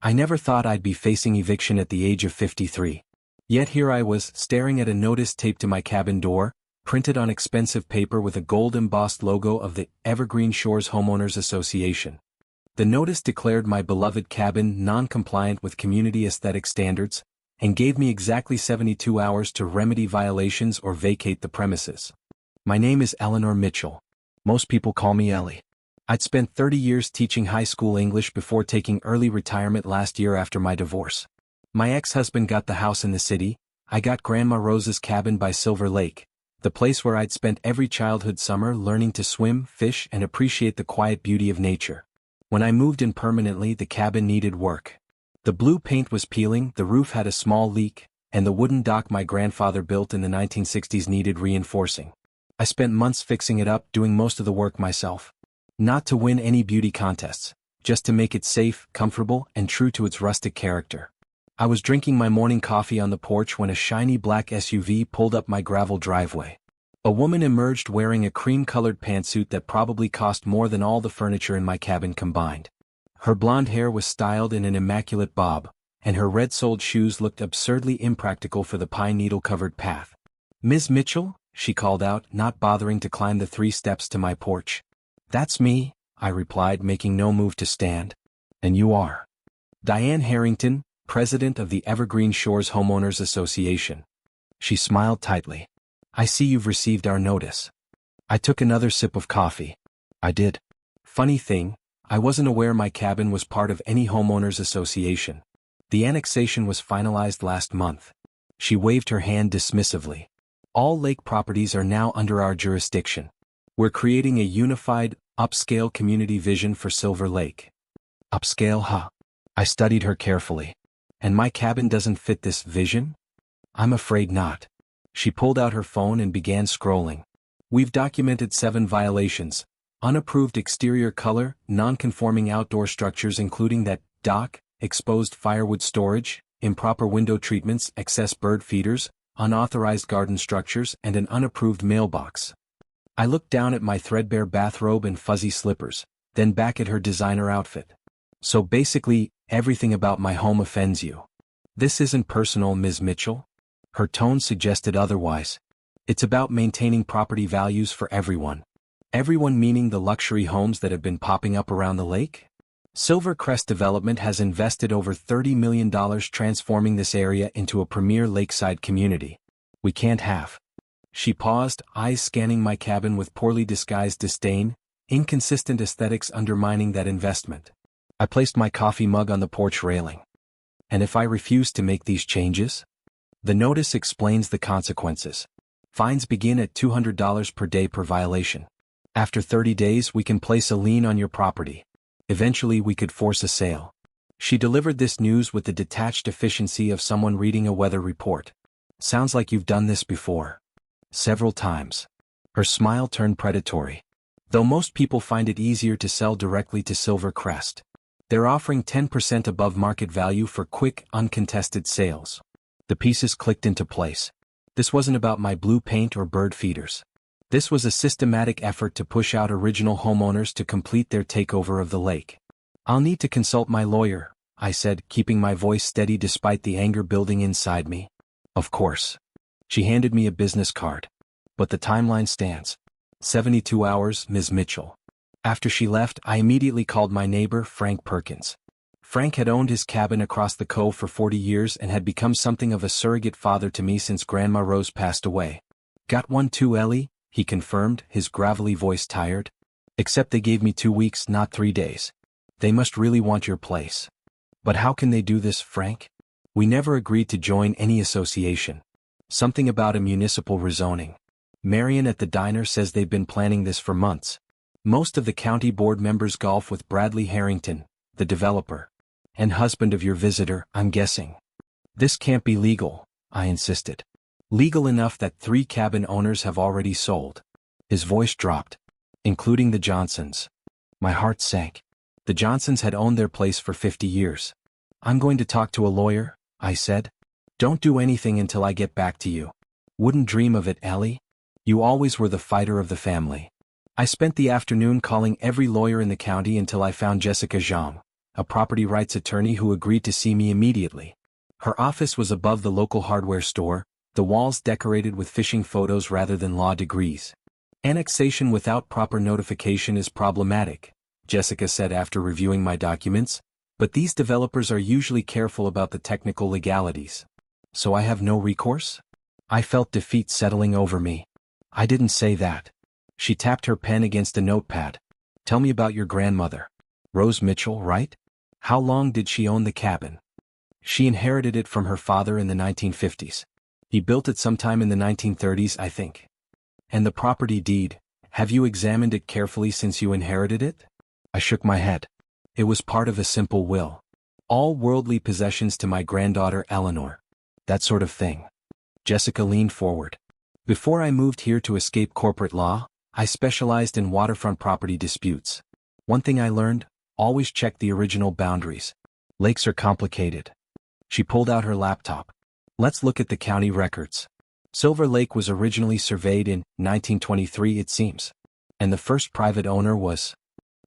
I never thought I'd be facing eviction at the age of 53. Yet here I was, staring at a notice taped to my cabin door, printed on expensive paper with a gold-embossed logo of the Evergreen Shores Homeowners Association. The notice declared my beloved cabin non-compliant with community aesthetic standards, and gave me exactly 72 hours to remedy violations or vacate the premises. My name is Eleanor Mitchell. Most people call me Ellie. I'd spent 30 years teaching high school English before taking early retirement last year after my divorce. My ex-husband got the house in the city, I got Grandma Rose's cabin by Silver Lake, the place where I'd spent every childhood summer learning to swim, fish, and appreciate the quiet beauty of nature. When I moved in permanently, the cabin needed work. The blue paint was peeling, the roof had a small leak, and the wooden dock my grandfather built in the 1960s needed reinforcing. I spent months fixing it up, doing most of the work myself. Not to win any beauty contests, just to make it safe, comfortable, and true to its rustic character. I was drinking my morning coffee on the porch when a shiny black SUV pulled up my gravel driveway. A woman emerged wearing a cream-colored pantsuit that probably cost more than all the furniture in my cabin combined. Her blonde hair was styled in an immaculate bob, and her red-soled shoes looked absurdly impractical for the pine needle-covered path. "Ms. Mitchell?" she called out, not bothering to climb the 3 steps to my porch. "That's me," I replied, making no move to stand. "And you are?" "Diane Harrington, President of the Evergreen Shores Homeowners Association." She smiled tightly. "I see you've received our notice." I took another sip of coffee. I did. Funny thing, I wasn't aware my cabin was part of any homeowners association. The annexation was finalized last month. She waved her hand dismissively. "All lake properties are now under our jurisdiction. We're creating a unified, upscale community vision for Silver Lake." "Upscale, huh?" I studied her carefully. "And my cabin doesn't fit this vision?" "I'm afraid not." She pulled out her phone and began scrolling. "We've documented 7 violations. Unapproved exterior color, non-conforming outdoor structures including that dock, exposed firewood storage, improper window treatments, excess bird feeders, unauthorized garden structures, and an unapproved mailbox." I looked down at my threadbare bathrobe and fuzzy slippers, then back at her designer outfit. "So basically, everything about my home offends you." "This isn't personal, Ms. Mitchell." Her tone suggested otherwise. "It's about maintaining property values for everyone." Everyone meaning the luxury homes that have been popping up around the lake? Silver Crest Development has invested over $30 million transforming this area into a premier lakeside community. We can't have. She paused, eyes scanning my cabin with poorly disguised disdain, inconsistent aesthetics undermining that investment. I placed my coffee mug on the porch railing. "And if I refuse to make these changes?" The notice explains the consequences. Fines begin at $200 per day per violation. After 30 days we can place a lien on your property. Eventually we could force a sale. She delivered this news with the detached efficiency of someone reading a weather report. "Sounds like you've done this before." "Several times." Her smile turned predatory. "Though most people find it easier to sell directly to Silver Crest. They're offering 10% above market value for quick, uncontested sales." The pieces clicked into place. This wasn't about my blue paint or bird feeders. This was a systematic effort to push out original homeowners to complete their takeover of the lake. "I'll need to consult my lawyer," I said, keeping my voice steady despite the anger building inside me. "Of course." She handed me a business card. "But the timeline stands. 72 hours, Ms. Mitchell." After she left, I immediately called my neighbor, Frank Perkins. Frank had owned his cabin across the cove for 40 years and had become something of a surrogate father to me since Grandma Rose passed away. "Got one too, Ellie?" he confirmed, his gravelly voice tired. "Except they gave me 2 weeks, not 3 days. They must really want your place." "But how can they do this, Frank? We never agreed to join any association. Something about a municipal rezoning. Marion at the diner says they've been planning this for months. Most of the county board members golf with Bradley Harrington, the developer. And husband of your visitor, I'm guessing." "This can't be legal," I insisted. "Legal enough that 3 cabin owners have already sold." His voice dropped. "Including the Johnsons." My heart sank. The Johnsons had owned their place for 50 years. "I'm going to talk to a lawyer," I said. "Don't do anything until I get back to you." "Wouldn't dream of it, Ellie. You always were the fighter of the family." I spent the afternoon calling every lawyer in the county until I found Jessica Zhang. a property rights attorney who agreed to see me immediately. Her office was above the local hardware store, the walls decorated with fishing photos rather than law degrees. Annexation without proper notification is problematic, Jessica said after reviewing my documents, but these developers are usually careful about the technical legalities. So I have no recourse? I felt defeat settling over me. I didn't say that. She tapped her pen against a notepad. Tell me about your grandmother. Rose Mitchell, right? How long did she own the cabin? She inherited it from her father in the 1950s. He built it sometime in the 1930s, I think. And the property deed, have you examined it carefully since you inherited it? I shook my head. It was part of a simple will. All worldly possessions to my granddaughter Eleanor. That sort of thing. Jessica leaned forward. Before I moved here to escape corporate law, I specialized in waterfront property disputes. One thing I learned, always check the original boundaries. Lakes are complicated. She pulled out her laptop. Let's look at the county records. Silver Lake was originally surveyed in 1923, it seems. And the first private owner was...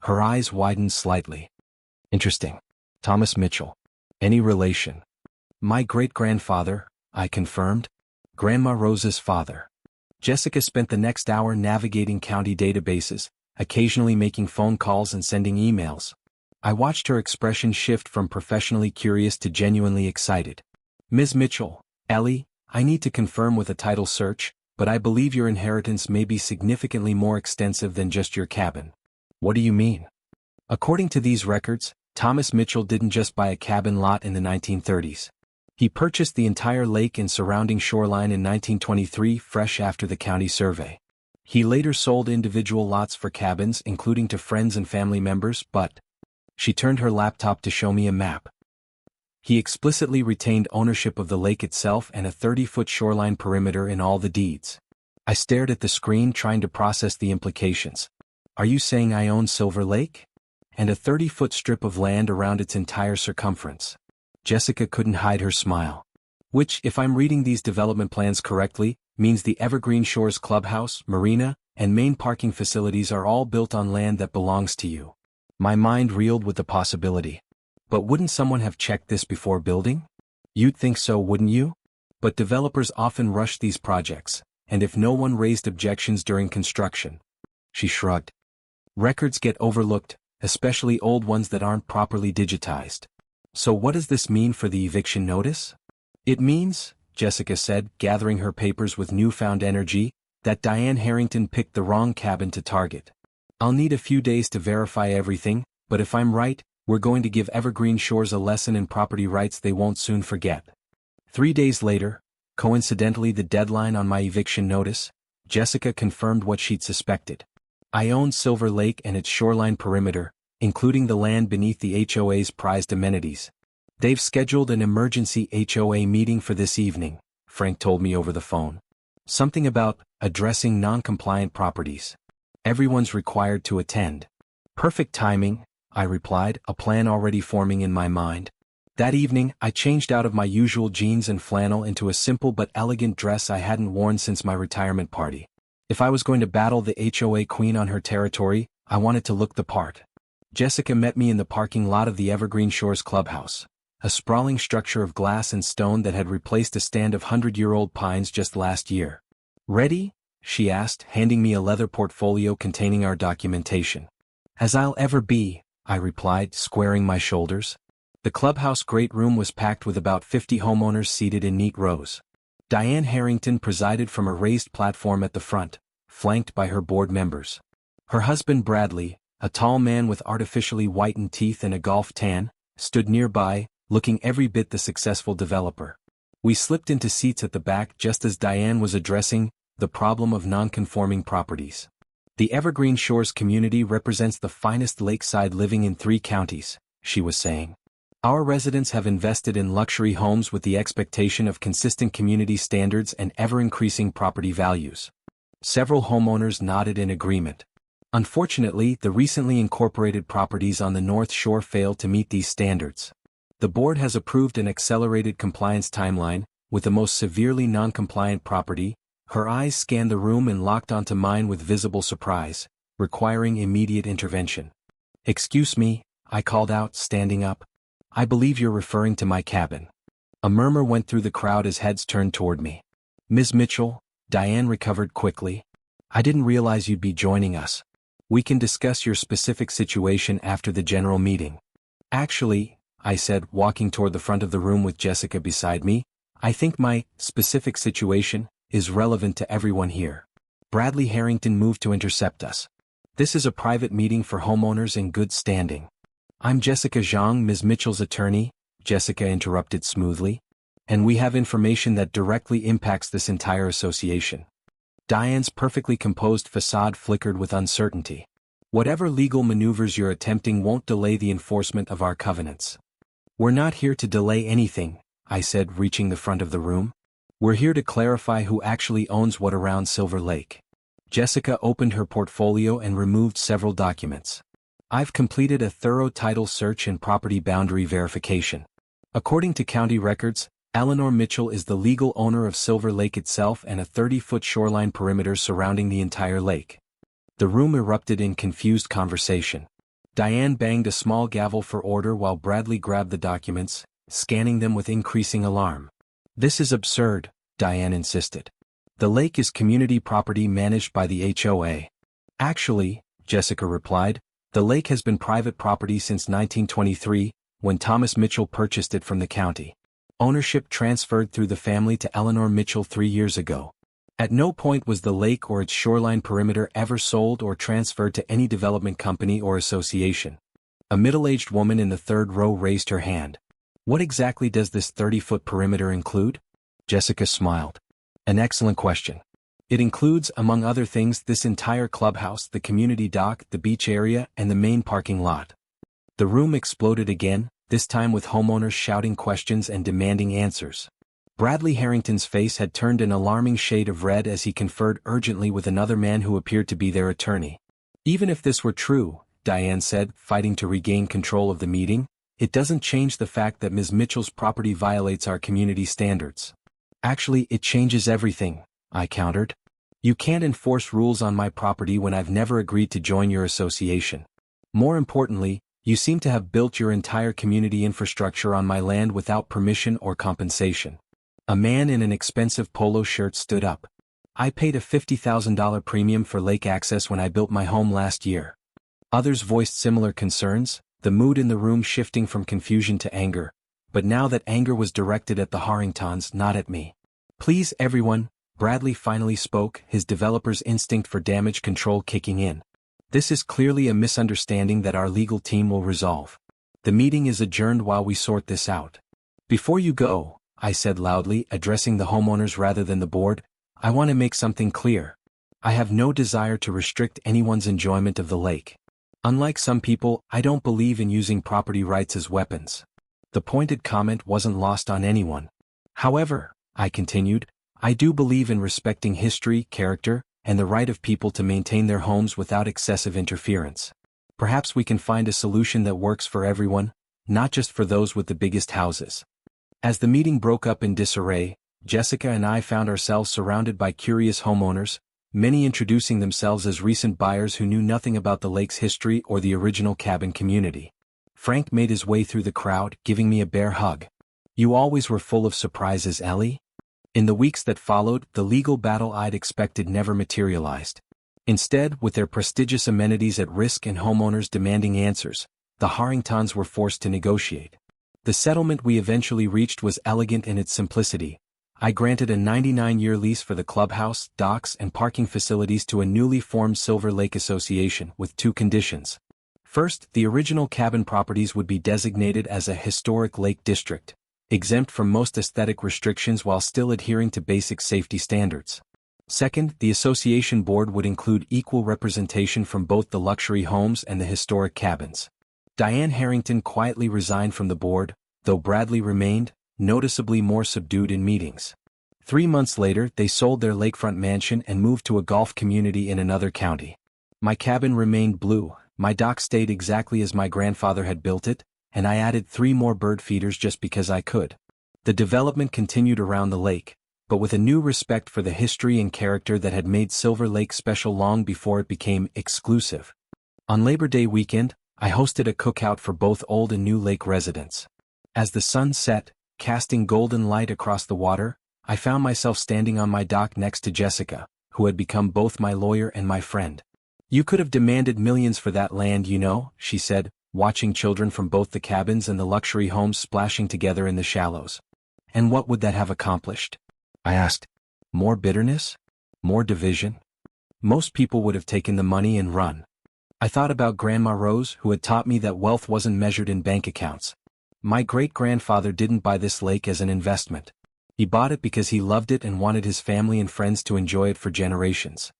Her eyes widened slightly. Interesting. Thomas Mitchell. Any relation? My great-grandfather, I confirmed. Grandma Rose's father. Jessica spent the next hour navigating county databases, occasionally making phone calls and sending emails. I watched her expression shift from professionally curious to genuinely excited. Ms. Mitchell, Ellie, I need to confirm with a title search, but I believe your inheritance may be significantly more extensive than just your cabin. What do you mean? According to these records, Thomas Mitchell didn't just buy a cabin lot in the 1930s. He purchased the entire lake and surrounding shoreline in 1923, fresh after the county survey. He later sold individual lots for cabins, including to friends and family members, but... She turned her laptop to show me a map. He explicitly retained ownership of the lake itself and a 30-foot shoreline perimeter in all the deeds. I stared at the screen trying to process the implications. Are you saying I own Silver Lake? And a 30-foot strip of land around its entire circumference. Jessica couldn't hide her smile. Which, if I'm reading these development plans correctly, means the Evergreen Shores clubhouse, marina, and main parking facilities are all built on land that belongs to you. My mind reeled with the possibility. But wouldn't someone have checked this before building? You'd think so, wouldn't you? But developers often rush these projects, and if no one raised objections during construction. She shrugged. Records get overlooked, especially old ones that aren't properly digitized. So what does this mean for the eviction notice? It means, Jessica said, gathering her papers with newfound energy, that Diane Harrington picked the wrong cabin to target. I'll need a few days to verify everything, but if I'm right, we're going to give Evergreen Shores a lesson in property rights they won't soon forget. 3 days later, coincidentally the deadline on my eviction notice, Jessica confirmed what she'd suspected. I own Silver Lake and its shoreline perimeter, including the land beneath the HOA's prized amenities. They've scheduled an emergency HOA meeting for this evening, Frank told me over the phone. Something about addressing non-compliant properties. Everyone's required to attend. Perfect timing, I replied, a plan already forming in my mind. That evening, I changed out of my usual jeans and flannel into a simple but elegant dress I hadn't worn since my retirement party. If I was going to battle the HOA queen on her territory, I wanted to look the part. Jessica met me in the parking lot of the Evergreen Shores clubhouse, a sprawling structure of glass and stone that had replaced a stand of 100-year-old pines just last year. Ready? She asked, handing me a leather portfolio containing our documentation. As I'll ever be, I replied, squaring my shoulders. The clubhouse great room was packed with about 50 homeowners seated in neat rows. Diane Harrington presided from a raised platform at the front, flanked by her board members. Her husband Bradley, a tall man with artificially whitened teeth and a golf tan, stood nearby, looking every bit the successful developer. We slipped into seats at the back just as Diane was addressing the problem of non-conforming properties. The Evergreen Shores community represents the finest lakeside living in 3 counties, she was saying. Our residents have invested in luxury homes with the expectation of consistent community standards and ever-increasing property values. Several homeowners nodded in agreement. Unfortunately, the recently incorporated properties on the North Shore fail to meet these standards. The board has approved an accelerated compliance timeline, with the most severely non-compliant property. Her eyes scanned the room and locked onto mine with visible surprise, requiring immediate intervention. Excuse me, I called out, standing up. I believe you're referring to my cabin. A murmur went through the crowd as heads turned toward me. Ms. Mitchell, Diane recovered quickly. I didn't realize you'd be joining us. We can discuss your specific situation after the general meeting. Actually, I said, walking toward the front of the room with Jessica beside me, I think my specific situation is relevant to everyone here. Bradley Harrington moved to intercept us. This is a private meeting for homeowners in good standing. I'm Jessica Zhang, Ms. Mitchell's attorney, Jessica interrupted smoothly. And we have information that directly impacts this entire association. Diane's perfectly composed facade flickered with uncertainty. Whatever legal maneuvers you're attempting won't delay the enforcement of our covenants. We're not here to delay anything, I said, reaching the front of the room. We're here to clarify who actually owns what around Silver Lake. Jessica opened her portfolio and removed several documents. I've completed a thorough title search and property boundary verification. According to county records, Eleanor Mitchell is the legal owner of Silver Lake itself and a 30-foot shoreline perimeter surrounding the entire lake. The room erupted in confused conversation. Diane banged a small gavel for order while Bradley grabbed the documents, scanning them with increasing alarm. This is absurd, Diane insisted. The lake is community property managed by the HOA. Actually, Jessica replied, the lake has been private property since 1923, when Thomas Mitchell purchased it from the county. Ownership transferred through the family to Eleanor Mitchell 3 years ago. At no point was the lake or its shoreline perimeter ever sold or transferred to any development company or association. A middle-aged woman in the third row raised her hand. What exactly does this 30-foot perimeter include? Jessica smiled. An excellent question. It includes, among other things, this entire clubhouse, the community dock, the beach area, and the main parking lot. The room exploded again, this time with homeowners shouting questions and demanding answers. Bradley Harrington's face had turned an alarming shade of red as he conferred urgently with another man who appeared to be their attorney. Even if this were true, Diane said, fighting to regain control of the meeting, it doesn't change the fact that Ms. Mitchell's property violates our community standards. Actually, it changes everything, I countered. You can't enforce rules on my property when I've never agreed to join your association. More importantly, you seem to have built your entire community infrastructure on my land without permission or compensation. A man in an expensive polo shirt stood up. I paid a $50,000 premium for lake access when I built my home last year. Others voiced similar concerns, the mood in the room shifting from confusion to anger, but now that anger was directed at the Harringtons, not at me. Please everyone, Bradley finally spoke, his developer's instinct for damage control kicking in. This is clearly a misunderstanding that our legal team will resolve. The meeting is adjourned while we sort this out. Before you go, I said loudly, addressing the homeowners rather than the board, I want to make something clear. I have no desire to restrict anyone's enjoyment of the lake. Unlike some people, I don't believe in using property rights as weapons. The pointed comment wasn't lost on anyone. However, I continued, I do believe in respecting history, character, and the right of people to maintain their homes without excessive interference. Perhaps we can find a solution that works for everyone, not just for those with the biggest houses. As the meeting broke up in disarray, Jessica and I found ourselves surrounded by curious homeowners, many introducing themselves as recent buyers who knew nothing about the lake's history or the original cabin community. Frank made his way through the crowd, giving me a bear hug. You always were full of surprises, Ellie. In the weeks that followed, the legal battle I'd expected never materialized. Instead, with their prestigious amenities at risk and homeowners demanding answers, the Harringtons were forced to negotiate. The settlement we eventually reached was elegant in its simplicity. I granted a 99-year lease for the clubhouse, docks, and parking facilities to a newly formed Silver Lake Association with 2 conditions. First, the original cabin properties would be designated as a historic lake district, exempt from most aesthetic restrictions while still adhering to basic safety standards. Second, the association board would include equal representation from both the luxury homes and the historic cabins. Diane Harrington quietly resigned from the board, though Bradley remained, noticeably more subdued in meetings. 3 months later, they sold their lakefront mansion and moved to a golf community in another county. My cabin remained blue, my dock stayed exactly as my grandfather had built it, and I added 3 more bird feeders just because I could. The development continued around the lake, but with a new respect for the history and character that had made Silver Lake special long before it became exclusive. On Labor Day weekend, I hosted a cookout for both old and new lake residents. As the sun set, casting golden light across the water, I found myself standing on my dock next to Jessica, who had become both my lawyer and my friend. "You could have demanded millions for that land, you know," she said, watching children from both the cabins and the luxury homes splashing together in the shallows. "And what would that have accomplished?" I asked. "More bitterness? More division?" "Most people would have taken the money and run." I thought about Grandma Rose, who had taught me that wealth wasn't measured in bank accounts. My great-grandfather didn't buy this lake as an investment. He bought it because he loved it and wanted his family and friends to enjoy it for generations.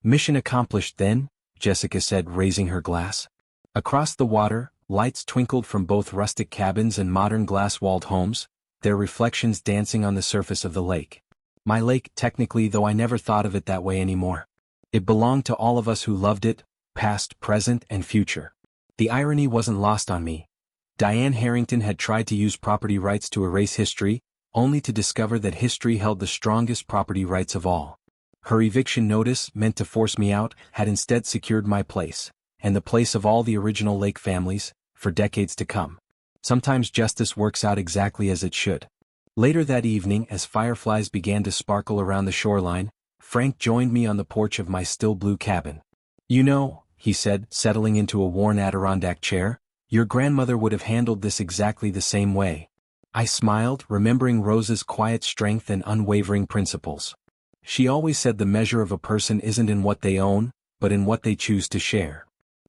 "Mission accomplished then," Jessica said, raising her glass. Across the water, lights twinkled from both rustic cabins and modern glass-walled homes, their reflections dancing on the surface of the lake. My lake, technically, though I never thought of it that way anymore. It belonged to all of us who loved it, past, present, and future. The irony wasn't lost on me. Diane Harrington had tried to use property rights to erase history, only to discover that history held the strongest property rights of all. Her eviction notice, meant to force me out, had instead secured my place, and the place of all the original lake families, for decades to come. Sometimes justice works out exactly as it should. Later that evening, as fireflies began to sparkle around the shoreline, Frank joined me on the porch of my still blue cabin. "You know," he said, settling into a worn Adirondack chair, "your grandmother would have handled this exactly the same way." I smiled, remembering Rose's quiet strength and unwavering principles. "She always said the measure of a person isn't in what they own, but in what they choose to share."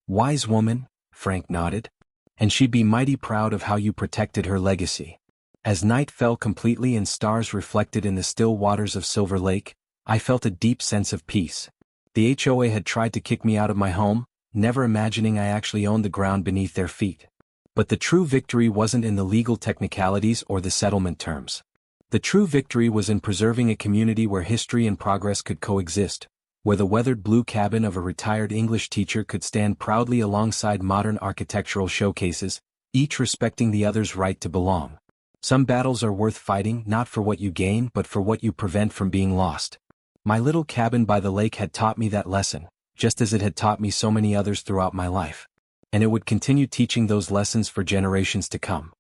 "Wise woman," Frank nodded. "And she'd be mighty proud of how you protected her legacy." As night fell completely and stars reflected in the still waters of Silver Lake, I felt a deep sense of peace. The HOA had tried to kick me out of my home, never imagining I actually owned the ground beneath their feet. But the true victory wasn't in the legal technicalities or the settlement terms. The true victory was in preserving a community where history and progress could coexist, where the weathered blue cabin of a retired English teacher could stand proudly alongside modern architectural showcases, each respecting the other's right to belong. Some battles are worth fighting not for what you gain but for what you prevent from being lost. My little cabin by the lake had taught me that lesson, just as it had taught me so many others throughout my life. And it would continue teaching those lessons for generations to come.